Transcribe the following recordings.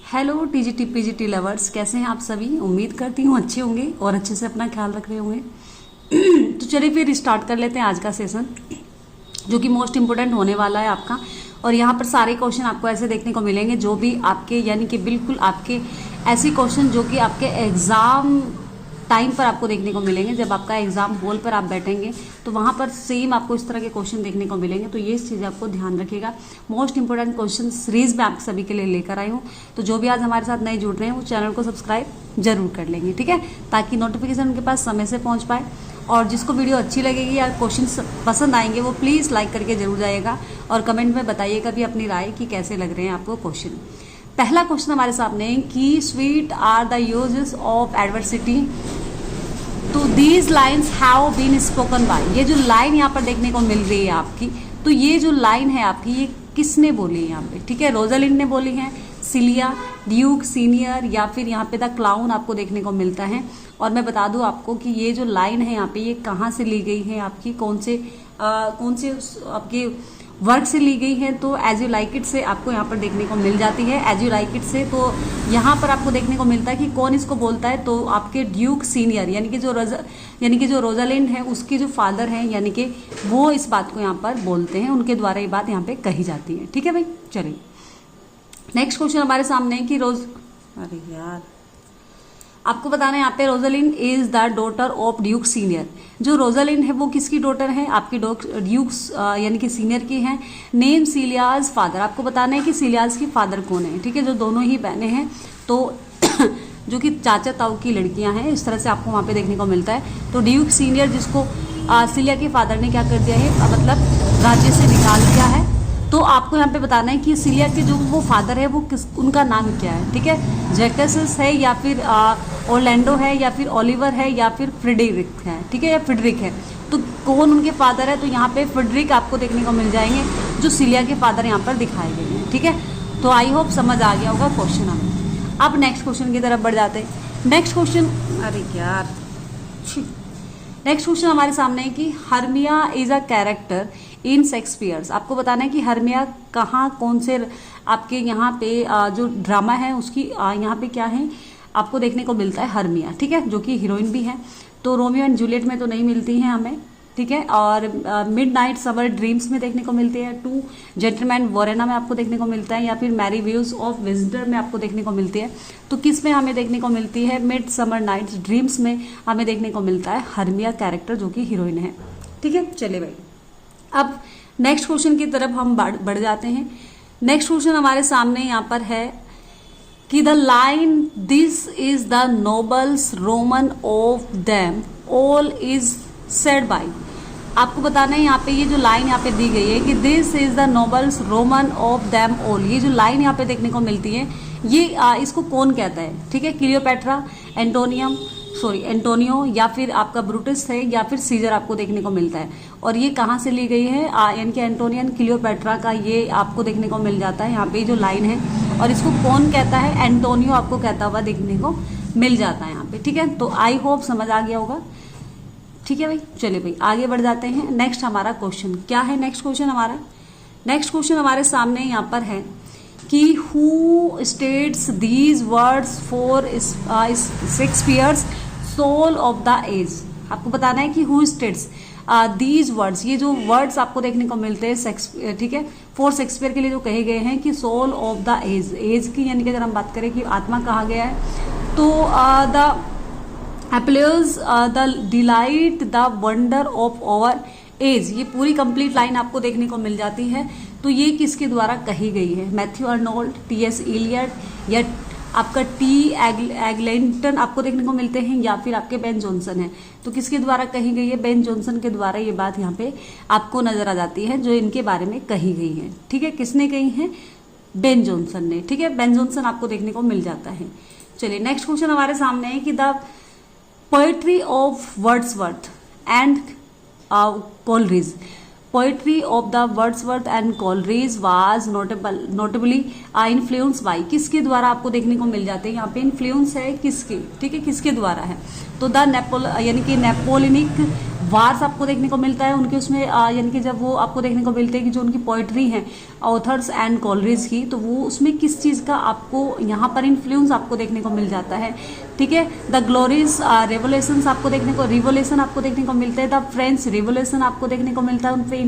Hello TGT PGT lovers, कैसे हैं आप सभी। उम्मीद करती हूँ अच्छे होंगे और अच्छे से अपना ख्याल रख रहे होंगे। तो चलिए फिर स्टार्ट कर लेते हैं आज का सेशन, जो कि मोस्ट इम्पोर्टेंट होने वाला है आपका। और यहाँ पर सारे क्वेश्चन आपको ऐसे देखने को मिलेंगे जो भी आपके यानी कि बिल्कुल आपके ऐसे क्वेश्चन जो कि आपके एग्ज़ाम टाइम पर आपको देखने को मिलेंगे। जब आपका एग्जाम हॉल पर आप बैठेंगे तो वहाँ पर सेम आपको इस तरह के क्वेश्चन देखने को मिलेंगे। तो ये चीज़ आपको ध्यान रखिएगा। मोस्ट इंपोर्टेंट क्वेश्चन सीरीज में आप सभी के लिए लेकर आई हूँ। तो जो भी आज हमारे साथ नए जुड़ रहे हैं वो चैनल को सब्सक्राइब जरूर कर लेंगे, ठीक है, ताकि नोटिफिकेशन उनके पास समय से पहुँच पाए। और जिसको वीडियो अच्छी लगेगी या क्वेश्चन पसंद आएंगे वो प्लीज़ लाइक करके जरूर जाइएगा और कमेंट में बताइएगा भी अपनी राय कि कैसे लग रहे हैं आपको क्वेश्चन। पहला क्वेश्चन हमारे सामने है कि sweet are the uses of adversity. तो these lines have been spoken by. ये जो लाइन यहाँ पर देखने को मिल रही है आपकी, तो ये जो लाइन है आपकी ये किसने बोली है यहाँ पे, ठीक है। रोजालिंड ने बोली है, सिलिया, ड्यूक सीनियर, या फिर यहाँ पे द क्लाउन आपको देखने को मिलता है। और मैं बता दूं आपको कि ये जो लाइन है यहाँ पे ये कहाँ से ली गई है आपकी, कौन से आपके वर्क से ली गई है। तो एज यू लाइक इट से आपको यहाँ पर देखने को मिल जाती है। एज यू लाइक इट से तो यहाँ पर आपको देखने को मिलता है कि कौन इसको बोलता है। तो आपके ड्यूक सीनियर यानी कि जो रोजालिंड है उसके जो फादर हैं यानी कि वो इस बात को यहाँ पर बोलते हैं, उनके द्वारा ये बात यहाँ पे कही जाती है, ठीक है भाई। चलिए नेक्स्ट क्वेश्चन हमारे सामने है कि अरे यार आपको बताना है यहाँ पे Rosalind is the daughter of Duke senior. जो रोजालिंड है वो किसकी डॉटर है, आपकी ड्यूक यानी कि सीनियर की है। नेम सिलियाज फादर, आपको बताना है कि सिलियाज की फादर कौन है, ठीक है, जो दोनों ही बहनें हैं। तो जो कि चाचा ताऊ की लड़कियां हैं, इस तरह से आपको वहाँ पे देखने को मिलता है। तो ड्यूक सीनियर जिसको सिलिया के फादर ने क्या कर दिया है, मतलब राज्य से निकाल दिया है। तो आपको यहाँ पे बताना है कि सिलिया के जो वो फादर है वो उनका नाम क्या है, ठीक है। जैकस है या फिर ऑर्लैंडो है या फिर ओलिवर है या फिर फ्रेडरिक है, ठीक है, या फ्रेडरिक है। तो कौन उनके फादर है, तो यहाँ पे फ्रेडरिक आपको देखने को मिल जाएंगे, जो सिलिया के फादर यहाँ पर दिखाए गए हैं, ठीक है। तो आई होप समझ आ गया होगा क्वेश्चन हमें। अब नेक्स्ट क्वेश्चन की तरफ बढ़ जाते हैं। नेक्स्ट क्वेश्चन, अरे यार नेक्स्ट क्वेश्चन हमारे सामने है कि Hermia is a character in Shakespeare's. आपको बताना है कि हर्मिया कहाँ, कौन से आपके यहाँ पे जो ड्रामा है उसकी यहाँ पे क्या है आपको देखने को मिलता है, हर्मिया, ठीक है, जो कि हीरोइन भी है। तो रोमियो एंड जूलियट में तो नहीं मिलती हैं हमें, ठीक है। और मिडनाइट समर ड्रीम्स में देखने को मिलती है। टू जेंटलमैन वोरेना में आपको देखने को मिलता है, या फिर मैरी व्यूज ऑफ विजिटर में आपको देखने को मिलती है। तो किस में हमें देखने को मिलती है, मिड समर नाइट्स ड्रीम्स में हमें देखने को मिलता है हर्मिया कैरेक्टर, जो कि हीरोइन है, ठीक है। चलिए भाई अब नेक्स्ट क्वेश्चन की तरफ हम बढ़ जाते हैं। नेक्स्ट क्वेश्चन हमारे सामने यहाँ पर है कि the line this is the nobles Roman of them all is said bye. आपको बताना है यहाँ पे ये जो लाइन यहाँ पे दी गई है कि this is the nobles Roman of them all. ये जो लाइन यहाँ पे देखने को मिलती है ये इसको कौन कहता है, ठीक है। क्लियोपैट्रा, एंटोनियो, या फिर आपका ब्रूटस है, या फिर सीजर आपको देखने को मिलता है। और ये कहाँ से ली गई है, यानी कि एंटोनियन क्लियोपैट्रा का ये आपको देखने को मिल जाता है यहाँ पे जो लाइन है। और इसको कौन कहता है, एंटोनियो आपको कहता हुआ देखने को मिल जाता है यहाँ पे, ठीक है। तो आई होप समझ आ गया होगा, ठीक है भाई। चलिए भाई आगे बढ़ जाते हैं। नेक्स्ट हमारा क्वेश्चन क्या है, नेक्स्ट क्वेश्चन हमारे सामने यहाँ पर है कि who states these words for Shakespeare's soul of the age. आपको बताना है कि हु स्टेट्स दीज वर्ड्स, ये जो वर्ड्स आपको देखने को मिलते हैं, ठीक है, फॉर शेक्सपियर के लिए जो कहे गए हैं कि soul of the age, age की यानी कि अगर हम बात करें कि आत्मा कहा गया है, तो the applause the delight the wonder of our age. ये पूरी कंप्लीट लाइन आपको देखने को मिल जाती है। तो ये किसके द्वारा कही गई है, मैथ्यू अर्नोल्ड, टी.एस. इलियट, या आपका टी एगलेंटन आपको देखने को मिलते हैं, या फिर आपके बेन जॉनसन है। तो किसके द्वारा कही गई है, बेन जॉनसन के द्वारा ये बात यहाँ पे आपको नजर आ जाती है जो इनके बारे में कही गई है, ठीक है। किसने कही है, बेन जॉनसन ने, ठीक है। बेन जॉनसन आपको देखने को मिल जाता है। चलिए नेक्स्ट क्वेश्चन हमारे सामने है कि the poetry of Wordsworth and Coleridge. Poetry of the Wordsworth and Coleridge was notably influence by. किसके द्वारा आपको देखने को मिल जाते हैं, यहाँ पे इन्फ्लुएंस है किसके, ठीक है, किसके द्वारा है। तो द यानी कि नेपोलियनिक वार्स आपको देखने को मिलता है उनके उसमें, यानी कि जब वो आपको देखने को मिलते हैं कि जो उनकी पोइट्री है ऑथर्स एंड कॉलरीज की, तो वो उसमें किस चीज़ का आपको यहाँ पर इन्फ्लुएंस आपको देखने को मिल जाता है। ठीक है, द ग्लोरीज रेवोल्यूशंस आपको देखने को, रिवोल्यूशन आपको देखने को मिलते हैं, द फ्रेंच रिवोल्यूशन आपको देखने को मिलता है उन पे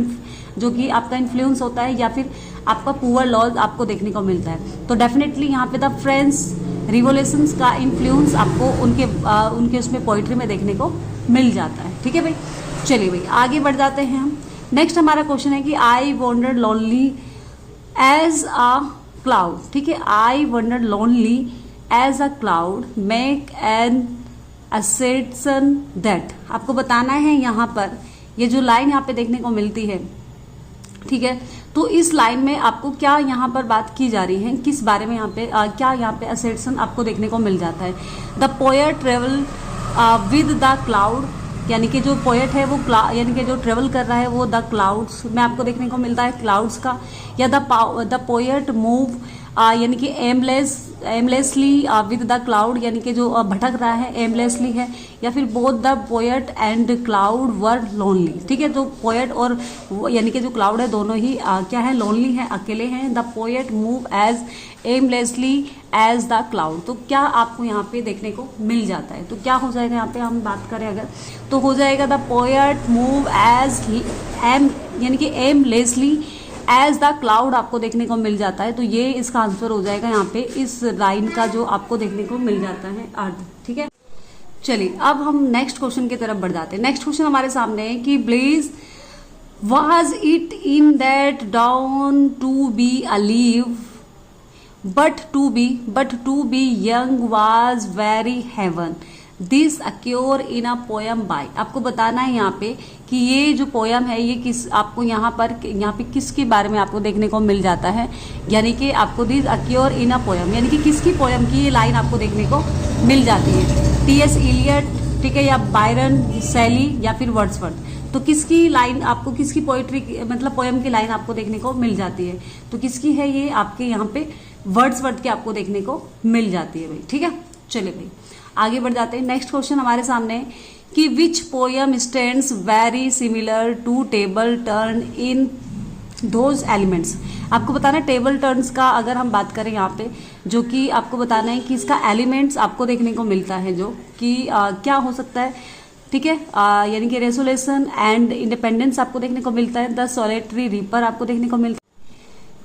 जो कि आपका इन्फ्लुएंस होता है, या फिर आपका पुअर लॉज आपको देखने को मिलता है। तो डेफिनेटली यहाँ पे द फ्रेंच रिवोल्यूशंस का इन्फ्लुएंस आपको उनके उसमें पोइट्री में देखने को मिल जाता है। ठीक है भाई, चलिए भाई आगे बढ़ जाते हैं हम। नेक्स्ट हमारा क्वेश्चन है कि I wandered lonely as a cloud. ठीक है, I wandered lonely as a cloud make an assertion that. आपको बताना है यहाँ पर ये जो लाइन यहाँ पे देखने को मिलती है, ठीक है, तो इस लाइन में आपको क्या यहाँ पर बात की जा रही है, किस बारे में यहाँ पे क्या यहाँ पे असर्शन आपको देखने को मिल जाता है। The poet travel with the cloud, यानी कि जो पोएट है वो यानी कि जो ट्रेवल कर रहा है वो द क्लाउड्स में आपको देखने को मिलता है, क्लाउड्स का। या द पोएट मूव यानी कि एमलेसली विद द क्लाउड, यानी कि जो भटक रहा है एमलेसली है। या फिर both the poet and cloud were lonely. ठीक है, जो पोएट और यानी कि जो क्लाउड है दोनों ही क्या है, लोनली है, अकेले हैं। The poet move as aimlessly as the cloud. तो क्या आपको यहाँ पे देखने को मिल जाता है, तो क्या हो जाएगा यहाँ पे हम बात करें अगर, तो हो जाएगा the poet move as aim यानी कि एमलेसली एज द क्लाउड आपको देखने को मिल जाता है। तो ये इसका आंसर हो जाएगा यहाँ पे इस लाइन का जो आपको देखने को मिल जाता है अर्थ। ठीक है, चलिए अब हम नेक्स्ट क्वेश्चन की तरफ बढ़ जाते हैं। नेक्स्ट क्वेश्चन हमारे सामने है कि bliss was it in that dawn to be alive but to be young was very heaven this occur in a poem by. आपको बताना है यहाँ पे कि ये जो पोयम है ये किस आपको यहाँ पे किसके बारे में आपको देखने को मिल जाता है, यानी कि आपको this occur in a poem, यानी कि किसकी पोयम की ये लाइन आपको देखने को मिल जाती है। टी.एस. इलियट, ठीक है, या बायरन, शैली, या फिर वर्ड्सवर्थ। तो किसकी लाइन आपको, किसकी पोइट्री मतलब पोयम की लाइन आपको देखने को मिल जाती है, तो किसकी है ये, आपके यहाँ पे वर्ड्सवर्थ की आपको देखने को मिल जाती है भाई। ठीक है, चलिए भाई आगे बढ़ जाते हैं। नेक्स्ट क्वेश्चन हमारे सामने है कि which poem stands very similar to table turn in those elements. आपको बताना है टेबल टर्न्स का अगर हम बात करें यहाँ पे, जो कि आपको बताना है कि इसका एलिमेंट्स आपको देखने को मिलता है, जो कि क्या हो सकता है। ठीक है, यानी कि रेसोल्यूशन एंड इंडिपेंडेंस आपको देखने को मिलता है। द सॉलिटरी रीपर आपको देखने को मिलता है।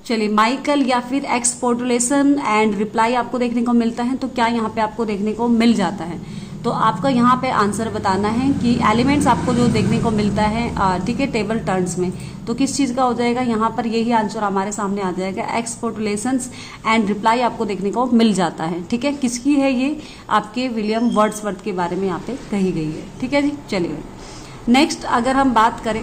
चलिए माइकल या फिर एक्सपोर्टुलेशन एंड रिप्लाई आपको देखने को मिलता है। तो क्या यहाँ पे आपको देखने को मिल जाता है, तो आपका यहाँ पे आंसर बताना है कि एलिमेंट्स आपको जो देखने को मिलता है, ठीक है, टेबल टर्न्स में, तो किस चीज़ का हो जाएगा, यहाँ पर यही आंसर हमारे सामने आ जाएगा। एक्सपोर्टुलेशंस एंड रिप्लाई आपको देखने को मिल जाता है। ठीक है, किसकी है ये, आपके विलियम वर्ड्सवर्थ के बारे में यहाँ पे कही गई है। ठीक है जी, चलिए नेक्स्ट अगर हम बात करें,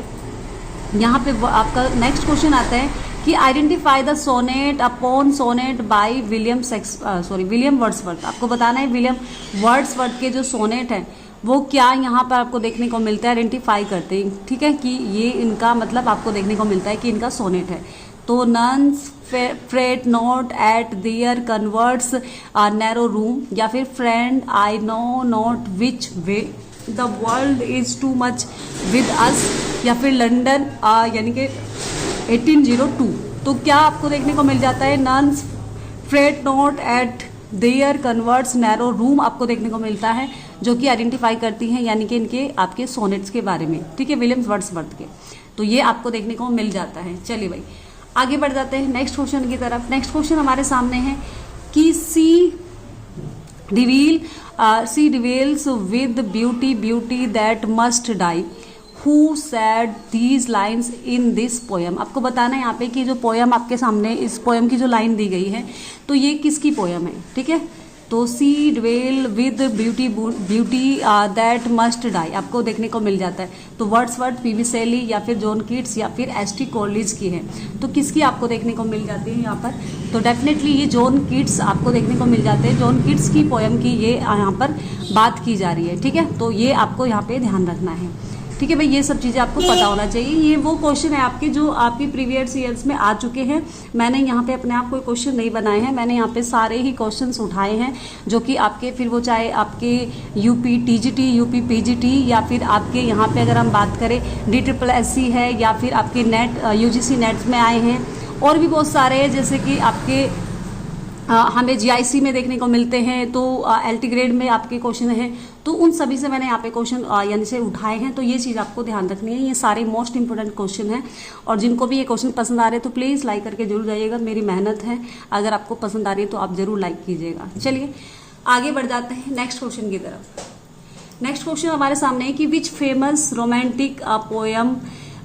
यहाँ पे आपका नेक्स्ट क्वेश्चन आता है कि identify the sonnet upon sonnet by William Wordsworth. आपको बताना है विलियम वर्ड्सवर्थ के जो सोनेट है वो क्या यहाँ पर आपको देखने को मिलता है, आइडेंटिफाई करते हैं। ठीक है, कि ये इनका मतलब आपको देखने को मिलता है कि इनका सोनेट है। तो nuns freight not at there converts narrow room, या फिर friend I know not which way the world is too much with us, या फिर लंदन यानी कि 1802। तो क्या आपको देखने को मिल जाता है, nuns freight not at there converts narrow room आपको देखने को मिलता है, जो कि आइडेंटिफाई करती हैं यानी कि इनके आपके सोनेट्स के बारे में। ठीक है, विलियम वर्ड्सवर्थ के, तो ये आपको देखने को मिल जाता है। चलिए भाई आगे बढ़ जाते हैं नेक्स्ट क्वेश्चन की तरफ। नेक्स्ट क्वेश्चन हमारे सामने है कि she dwells with beauty that must die who said these lines in this poem. आपको बताना है यहाँ पे कि जो पोयम आपके सामने इस पोयम की जो लाइन दी गई है तो ये किसकी पोयम है। ठीक है, तो she dwell with beauty that must die आपको देखने को मिल जाता है। तो वर्ड्सवर्थ, पी.बी. शेली, या फिर जॉन कीट्स, या फिर एस.टी. कॉलेज की है। तो किसकी आपको देखने को मिल जाती है यहाँ पर, तो डेफिनेटली ये जॉन कीट्स आपको देखने को मिल जाते हैं। जॉन कीट्स की पोयम की ये यहाँ पर बात की जा रही है। ठीक है, तो ये आपको यहाँ पे ध्यान रखना है। ठीक है भाई, ये सब चीज़ें आपको पता होना चाहिए। ये वो क्वेश्चन है आपके जो आपकी प्रीवियस ईयर्स में आ चुके हैं। मैंने यहाँ पे अपने आप कोई क्वेश्चन नहीं बनाए हैं, मैंने यहाँ पे सारे ही क्वेश्चंस उठाए हैं जो कि आपके फिर वो चाहे आपके यूपी टीजीटी, यूपी पीजीटी, या फिर आपके यहाँ पे अगर हम बात करें DSSC है, या फिर आपके नेट UGC नेट में आए हैं, और भी बहुत सारे हैं जैसे कि आपके हमें GIC में देखने को मिलते हैं, तो LT ग्रेड में आपके क्वेश्चन हैं, तो उन सभी से मैंने यहाँ पे क्वेश्चन यानी से उठाए हैं। तो ये चीज़ आपको ध्यान रखनी है, ये सारे मोस्ट इंपॉर्टेंट क्वेश्चन हैं। और जिनको भी ये क्वेश्चन पसंद आ रहे हैं तो प्लीज़ लाइक करके जरूर जाइएगा, मेरी मेहनत है। अगर आपको पसंद आ रही है तो आप जरूर लाइक कीजिएगा। चलिए आगे बढ़ जाते हैं नेक्स्ट क्वेश्चन की तरफ। नेक्स्ट क्वेश्चन हमारे सामने है कि which famous romantic poem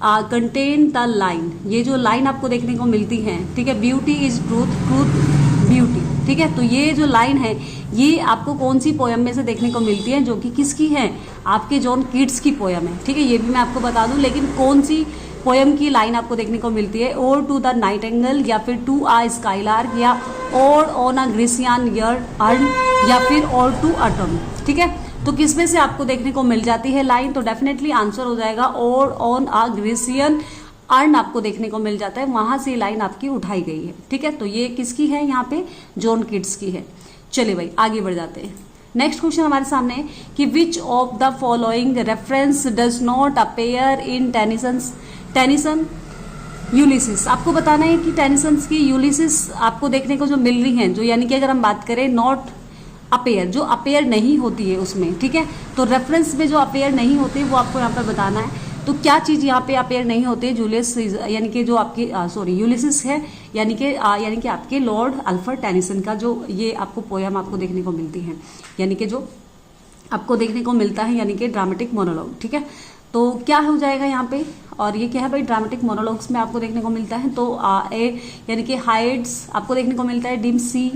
contain the line. ये जो लाइन आपको देखने को मिलती है, ठीक है, beauty is truth, truth beauty, ठीक है। तो ये जो लाइन है ये आपको कौन सी पोयम में से देखने को मिलती है, जो कि किसकी है, आपके जॉन कीट्स की पोयम है, ठीक है। ये भी मैं आपको बता दूं, लेकिन कौन सी पोयम की लाइन आपको देखने को मिलती है, ओर टू द नाइटिंगेल, या फिर टू आ स्काईलार्क, या or on a Grecian urn, या फिर ओर टू ऑटम, ठीक है। तो किसमें से आपको देखने को मिल जाती है लाइन, तो डेफिनेटली आंसर हो जाएगा ओर ऑन अ ग्रीसियन अर्न आपको देखने को मिल जाता है, वहां से लाइन आपकी उठाई गई है, ठीक है। तो ये किसकी है, यहाँ पे जॉन कीट्स की है। चलिए भाई आगे बढ़ जाते हैं। नेक्स्ट क्वेश्चन हमारे सामने है कि which of the following reference does not appear in Tennyson Ulysses. आपको बताना है कि टेनिसन की यूलिसिस आपको देखने को जो मिल रही है, जो यानी कि अगर हम बात करें नॉट अपेयर, जो अपेयर नहीं होती है उसमें, ठीक है। तो रेफरेंस में जो अपेयर नहीं होती है वो आपको यहाँ पर बताना है। तो क्या चीज़ यहाँ पे अपेयर नहीं होती है, जूलियस यानी कि जो आपके यूलिसिस है, यानी कि आपके लॉर्ड अल्फ्रेड टेनिसन का जो ये आपको पोयम आपको देखने को मिलती है, यानी कि जो आपको देखने को मिलता है, यानी कि ड्रामेटिक मोनोलॉग, ठीक है। तो क्या हो जाएगा यहाँ पे, और ये क्या है भाई, ड्रामेटिक मोनोलॉग्स में आपको देखने को मिलता है। तो यानी कि हाइड्स आपको देखने को मिलता है, डिम सी,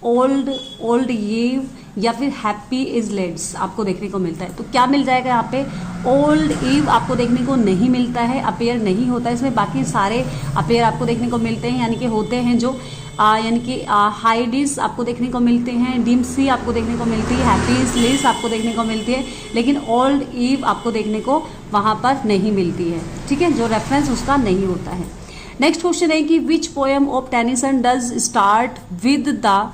ओल्ड ईव, या फिर हैप्पी इज लेड्स आपको देखने को मिलता है। तो क्या मिल जाएगा यहाँ पे, ओल्ड ईव आपको देखने को नहीं मिलता है, अपेयर नहीं होता है इसमें। बाकी सारे अपेयर आपको देखने को मिलते हैं, यानी कि होते हैं जो यानी कि हाइडिस आपको देखने को मिलते हैं, डिम्सी आपको देखने को मिलती है, हैप्पी इज लेड्स आपको देखने को मिलती है, लेकिन ओल्ड ईव आपको देखने को वहाँ पर नहीं मिलती है, ठीक है, जो रेफरेंस उसका नहीं होता है। नेक्स्ट क्वेश्चन है कि which poem of Tennyson does start with the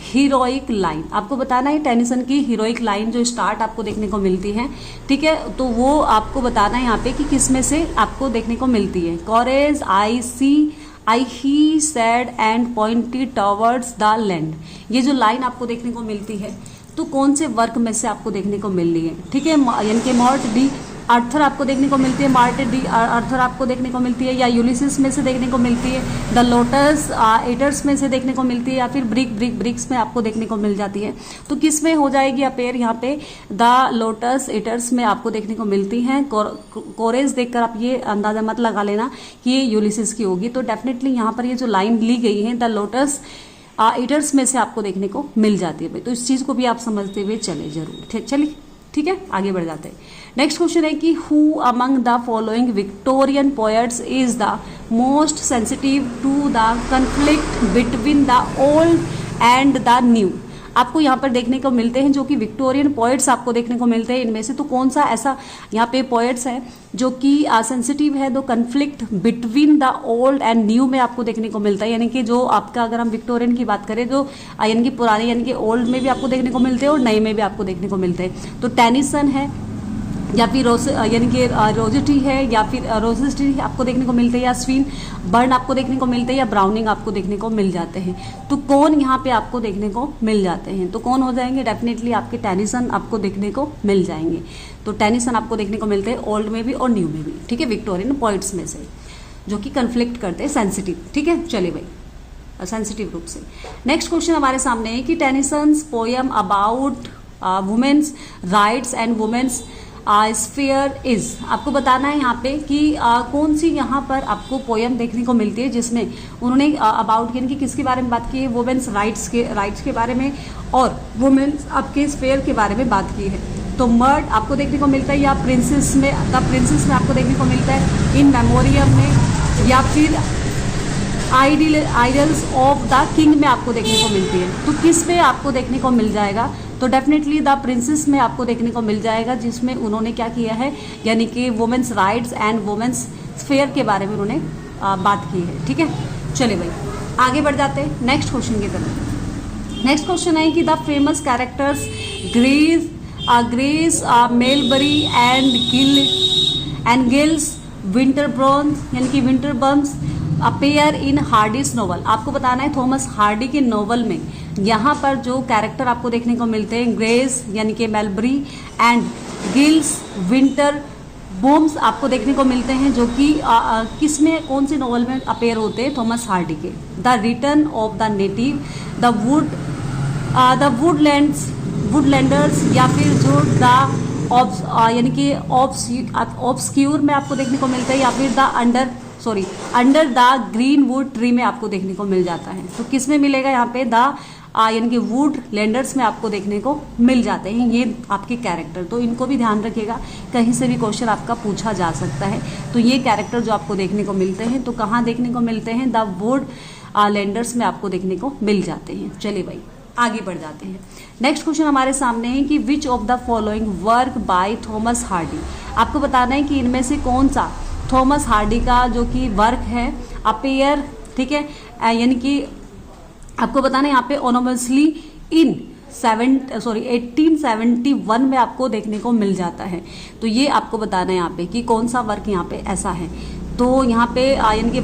heroic line. आपको बताना है टेनिसन की हीरोइक लाइन जो स्टार्ट आपको देखने को मिलती है, ठीक है। तो वो आपको बताना है यहाँ पे कि किस में से आपको देखने को मिलती है। Courage I he said and pointed towards the land. ये जो लाइन आपको देखने को मिलती है तो कौन से वर्क में से आपको देखने को मिल रही है, ठीक है। यानी कि मॉर्ट डी आर्थर आपको देखने को मिलती है, मार्ट डी आर्थर आपको देखने को मिलती है, या यूलिसिस में से देखने को मिलती है, द लोटस एटर्स में से देखने को मिलती है, या फिर ब्रिक्स में आपको देखने को मिल जाती है। तो किस में हो जाएगी अपेयर, यहाँ पे द लोटस एटर्स में आपको देखने को मिलती हैं। कोरेज देखकर आप ये अंदाजा मत लगा लेना कि ये यूलिसिस की होगी। तो डेफिनेटली यहाँ पर ये जो लाइन ली गई है द लोटस एटर्स में से आपको देखने को मिल जाती है भाई। तो इस चीज़ को भी आप समझते हुए चले जरूर, चलिए ठीक है, आगे बढ़ जाते हैं। नेक्स्ट क्वेश्चन है कि who among the following Victorian poets is the most sensitive to the conflict between the old and the new. आपको यहाँ पर देखने को मिलते हैं जो कि विक्टोरियन पोएट्स आपको देखने को मिलते हैं। इनमें से तो कौन सा ऐसा यहाँ पे पोएट्स है जो कि सेंसिटिव है, दो conflict between the old and new में आपको देखने को मिलता है। यानी कि जो आपका अगर हम विक्टोरियन की बात करें जो यानी कि पुराने यानी कि ओल्ड में भी आपको देखने को मिलते हैं और नए में भी आपको देखने को मिलते हैं। तो टेनिसन है, या फिर यानी कि रोजेटी है, या फिर रोजेटी आपको देखने को मिलते हैं, या स्वीन बर्न आपको देखने को मिलते हैं, या ब्राउनिंग आपको देखने को मिल जाते हैं। तो कौन यहाँ पे आपको देखने को मिल जाते हैं, तो कौन हो जाएंगे, डेफिनेटली आपके टेनिसन आपको देखने को मिल जाएंगे। तो टेनिसन आपको देखने को मिलते हैं ओल्ड में भी और न्यू में भी, ठीक है, विक्टोरियन पोइट्स में से जो कि कन्फ्लिक्ट करते हैं, सेंसिटिव, ठीक है। चलिए भाई सेंसिटिव रूप से। नेक्स्ट क्वेश्चन हमारे सामने है कि Tennyson's poem about women's rights and women's sphere is. आपको बताना है यहाँ पे कि कौन सी यहाँ पर आपको पोयम देखने को मिलती है जिसमें उन्होंने अबाउट यानी कि किसके बारे में बात की है, वुमेन्स राइट्स के बारे में और वुमेन्स आपके स्फीयर के बारे में बात की है। तो मर्ड आपको देखने को मिलता है, या प्रिंसेस में द प्रिंसेस में आपको देखने को मिलता है, इन मेमोरियम में, या फिर आइडल्स ऑफ द किंग में आपको देखने को मिलती है। तो किस में आपको देखने को मिल जाएगा, तो डेफिनेटली द प्रिंसेस में आपको देखने को मिल जाएगा, जिसमें उन्होंने क्या किया है, यानी कि women's rights and women's fair के बारे में उन्होंने बात की है। ठीक है, चलिए भाई आगे बढ़ जाते हैं नेक्स्ट क्वेश्चन की तरफ। नेक्स्ट क्वेश्चन है कि the famous characters Grace Melbury and Giles Winterborne यानी कि Winterbornes appear in Hardy's novel. आपको बताना है थॉमस हार्डी के नोवेल में यहाँ पर जो कैरेक्टर आपको देखने को मिलते हैं, ग्रेस यानी कि मेलबरी एंड गिल्स विंटर बोम्स आपको देखने को मिलते हैं, जो कि किसमें कौन से नोवेल में अपेयर होते हैं, थॉमस हार्डी के। The Return of the Native, the Woodlanders, या फिर जो द यानी कि ऑब्सक्यूर में आपको देखने को मिलता है, या फिर the under the green wood tree में आपको देखने को मिल जाता है। तो किस में मिलेगा यहाँ पे, यानी कि वुड लैंडर्स में आपको देखने को मिल जाते हैं ये आपके कैरेक्टर। तो इनको भी ध्यान रखिएगा, कहीं से भी क्वेश्चन आपका पूछा जा सकता है। तो ये कैरेक्टर जो आपको देखने को मिलते हैं, तो कहाँ देखने को मिलते हैं, द वुड लैंडर्स में आपको देखने को मिल जाते हैं। चलिए भाई आगे बढ़ जाते हैं। नेक्स्ट क्वेश्चन हमारे सामने है कि which of the following work by Thomas Hardy. आपको बताना है कि इनमें से कौन सा थॉमस हार्डी का जो कि वर्क है अपेयर, ठीक है, यानी कि आपको बताना है यहाँ पे ऑनोमसली इन 1871 में आपको देखने को मिल जाता है। तो ये आपको बताना है यहाँ पे कि कौन सा वर्क यहाँ पे ऐसा है। तो यहाँ पे यानी कि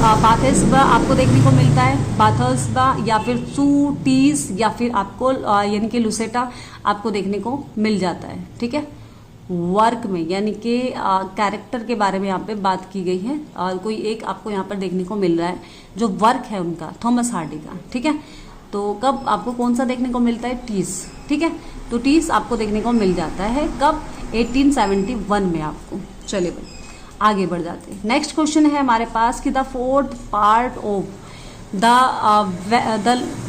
बाथेस्बा आपको देखने को मिलता है, बाथेस्बा या फिर सूटीस या फिर आपको यानी कि लुसेटा आपको देखने को मिल जाता है। ठीक है, वर्क में यानी कि कैरेक्टर के बारे में यहाँ पे बात की गई है, कोई एक आपको यहाँ पर देखने को मिल रहा है जो वर्क है उनका थॉमस हार्डी का। ठीक है, तो कब आपको कौन सा देखने को मिलता है, टीस। ठीक है, तो टीस आपको देखने को मिल जाता है कब, 1871 में आपको। चलिए भाई आगे बढ़ जाते हैं। नेक्स्ट क्वेश्चन है हमारे पास कि the fourth part of the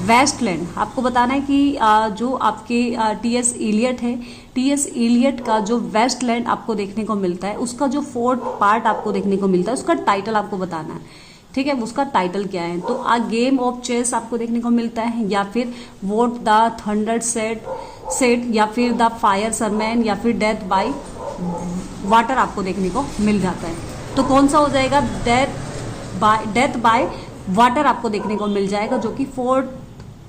Waste Land. आपको बताना है कि जो आपके टी.एस. इलियट है, टी.एस. इलियट का जो वेस्टलैंड आपको देखने को मिलता है, उसका जो फोर्थ पार्ट आपको देखने को मिलता है, उसका टाइटल आपको बताना है। ठीक है, उसका टाइटल क्या है, तो आ गेम ऑफ चेस आपको देखने को मिलता है, या फिर वोट द थंडर सेट, या फिर द फायर सरमैन, या फिर डेथ बाय वाटर आपको देखने को मिल जाता है। तो कौन सा हो जाएगा, डेथ बाय वाटर आपको देखने को मिल जाएगा, जो कि फोर्थ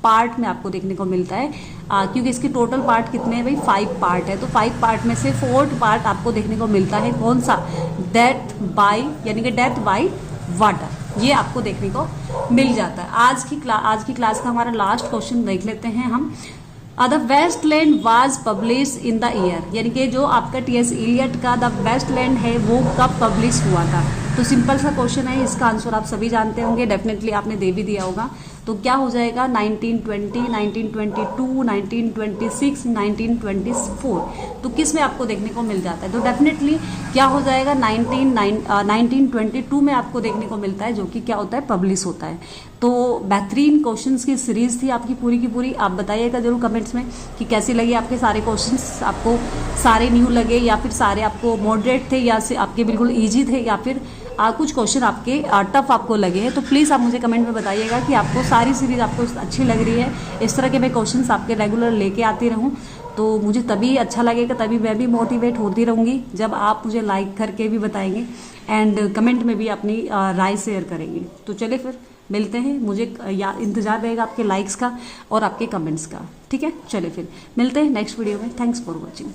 पार्ट में आपको देखने को मिलता है। क्योंकि इसके टोटल पार्ट कितने हैं भाई, 5 पार्ट है। तो 5 पार्ट में से फोर्थ पार्ट आपको देखने को मिलता है कौन सा, डेथ बाय यानी कि डेथ बाय वाटर, ये आपको देखने को मिल जाता है। आज की क्लास का हमारा लास्ट क्वेश्चन देख लेते हैं हम। The waste land was publish in the year, यानी कि जो आपका टी.एस. इलियट का द वेस्टलैंड है वो कब पब्लिश हुआ था। तो सिंपल सा क्वेश्चन है, इसका आंसर आप सभी जानते होंगे, डेफिनेटली आपने दे भी दिया होगा। तो क्या हो जाएगा, 1920, 1922, 1926, 1924। तो किस में आपको देखने को मिल जाता है, तो डेफिनेटली क्या हो जाएगा, 1922 में आपको देखने को मिलता है, जो कि क्या होता है, पब्लिश होता है। तो बेहतरीन क्वेश्चंस की सीरीज थी आपकी पूरी की पूरी। आप बताइएगा जरूर कमेंट्स में कि कैसे लगे आपके सारे क्वेश्चंस, आपको सारे न्यू लगे या फिर सारे आपको मॉडरेट थे, या आपके बिल्कुल ईजी थे, या फिर कुछ क्वेश्चन आपके टफ आपको लगे हैं। तो प्लीज़ आप मुझे कमेंट में बताइएगा कि आपको सारी सीरीज आपको अच्छी लग रही है। इस तरह के मैं क्वेश्चंस आपके रेगुलर लेके आती रहूं, तो मुझे तभी अच्छा लगेगा, तभी मैं भी मोटिवेट होती रहूँगी जब आप मुझे लाइक करके भी बताएंगे एंड कमेंट में भी अपनी राय शेयर करेंगे। तो चलिए फिर मिलते हैं, मुझे इंतज़ार रहेगा आपके लाइक्स का और आपके कमेंट्स का। ठीक है, चलिए फिर मिलते हैं नेक्स्ट वीडियो में। Thanks for watching.